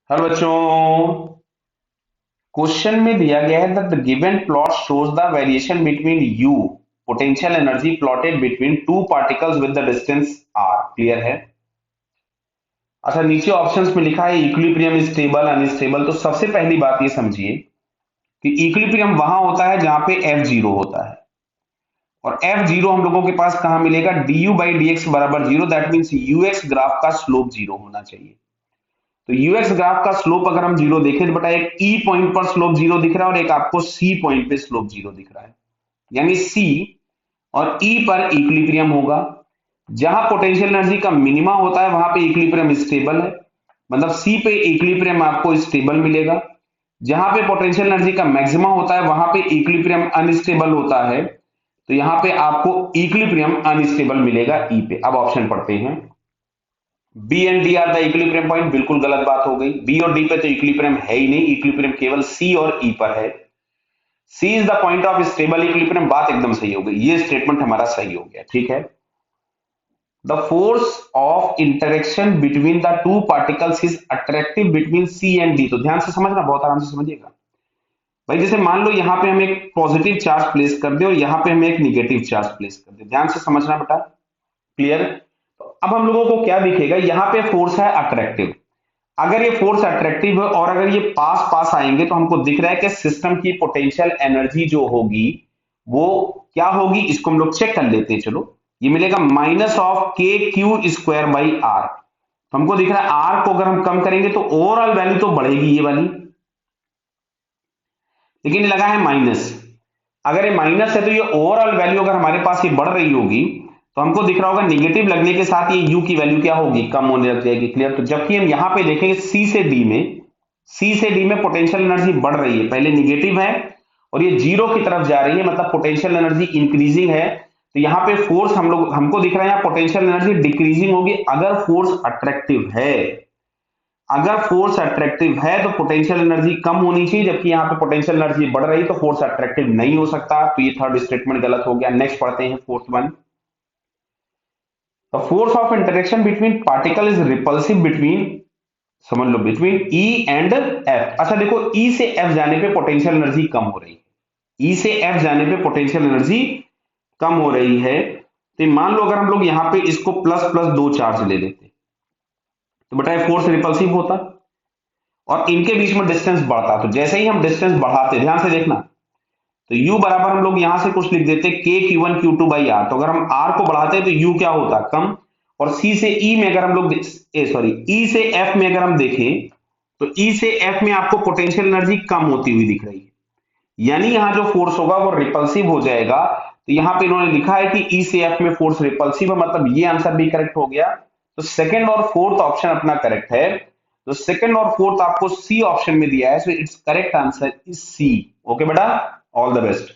Hello बच्चों। Question में दिया गया है that the given plot shows the variation between U potential energy plotted between two particles with the distance R. Clear है? अच्छा, नीचे ऑप्शंस में लिखा है इक्विलिब्रियम स्टेबल अनस्टेबल। तो सबसे पहली बात ये समझिए कि इक्विलिब्रियम वहां होता है जहां पे एफ जीरो होता है, और एफ जीरो हम लोगों के पास कहां मिलेगा? D U by D X बराबर zero. That means U X graph का स्लोप जीरो होना चाहिए। तो यूएक्स ग्राफ का स्लोप अगर हम जीरो देखें तो बेटा एक ई पॉइंट पर स्लोप जीरो दिख रहा है और एक आपको सी पॉइंट पे स्लोप जीरो दिख रहा है, यानी सी और ई पर इक्विलिब्रियम होगा। जहां पोटेंशियल एनर्जी का मिनिमा होता है वहां पे इक्विलिब्रियम स्टेबल है, मतलब सी पे इक्विलिब्रियम आपको स्टेबल मिलेगा। जहां पे पोटेंशियल एनर्जी का मैक्सिमा होता है वहां पे इक्विलिब्रियम अनस्टेबल होता है, तो यहां पे आपको इक्विलिब्रियम अनस्टेबल मिलेगा ई पे। अब ऑप्शन पढ़ते हैं। B and D are the equilibrium point, बिल्कुल गलत बात हो गई। बी और डी पे तो इक्विलिब्रियम है ही नहीं, इक्विलिब्रियम केवल सी और ई पर है। C is the point of stable equilibrium, बात एकदम सही हो गई, ये स्टेटमेंट हमारा सही हो गया। ठीक है। The force of interaction between the two particles is attractive between C and D. तो ध्यान से समझना, बहुत आराम से समझिएगा भाई। जैसे मान लो यहाँ पे हम एक पॉजिटिव चार्ज प्लेस कर दे और यहाँ पे हम एक निगेटिव चार्ज प्लेस कर दे। ध्यान से समझना बेटा। क्लियर? तो अब हम लोगों को क्या दिखेगा? यहाँ पे फोर्स है अट्रैक्टिव। अगर ये फोर्स अट्रैक्टिव है और अगर ये पास पास आएंगे तो हमको दिख रहा है कि सिस्टम की पोटेंशियल एनर्जी जो होगी वो क्या होगी, इसको हम लोग चेक कर लेते हैं। चलो, ये मिलेगा माइनस ऑफ के क्यू स्क्वायर बाई आर। तो हमको दिख रहा है आर को अगर हम कम करेंगे तो ओवरऑल वैल्यू तो बढ़ेगी ये वाली, लेकिन ये लगा है माइनस। अगर ये माइनस है तो ये ओवरऑल वैल्यू अगर हमारे पास ये बढ़ रही होगी तो हमको दिख रहा होगा निगेटिव लगने के साथ ये यू की वैल्यू क्या होगी? कम होने लग जाएगी। क्लियर? तो जबकि हम यहां पे देखेंगे सी से डी में पोटेंशियल एनर्जी बढ़ रही है, पहले निगेटिव है और ये जीरो की तरफ जा रही है, मतलब पोटेंशियल एनर्जी इंक्रीजिंग है। तो यहाँ पे फोर्स हमको दिख रहा है यहाँ पोटेंशियल एनर्जी डिक्रीजिंग होगी। अगर फोर्स अट्रैक्टिव है तो पोटेंशियल एनर्जी कम होनी चाहिए, जबकि यहाँ पे पोटेंशियल एनर्जी बढ़ रही है तो फोर्स अट्रैक्टिव नहीं हो सकता। तो ये थर्ड स्टेटमेंट गलत हो गया। नेक्स्ट पढ़ते हैं fourth one. The force of interaction between particle is repulsive between, समझ लो, बिटवीन ई एंड एफ। अच्छा देखो, ई से एफ जाने पे पोटेंशियल एनर्जी कम हो रही है, ई से एफ जाने पे पोटेंशियल एनर्जी कम हो रही है। तो मान लो अगर हम लोग यहाँ पे इसको प्लस प्लस दो चार्ज ले लेते तो बेटा फोर्स रिपल्सिव होता और इनके बीच में डिस्टेंस बढ़ता। तो जैसे ही हम डिस्टेंस बढ़ाते, ध्यान से देखना, तो u बराबर हम लोग यहां से कुछ लिख देते K Q one Q two by R. तो अगर हम r को बढ़ाते तो u क्या होता? कम। और c से e में अगर हम लोग e से f में अगर हम देखें तो e से f में आपको पोटेंशियल एनर्जी कम होती हुई दिख रही है, यानी यहाँ जो फोर्स होगा वो रिपल्सिव हो जाएगा। तो यहाँ पे इन्होंने लिखा है कि ई से एफ में फोर्स रिपल्सिव है, मतलब ये आंसर भी करेक्ट हो गया। तो सेकंड और फोर्थ ऑप्शन अपना करेक्ट है। तो सेकंड और फोर्थ आपको सी ऑप्शन में दिया है, so it's correct answer is C. Okay बेटा, ऑल द बेस्ट।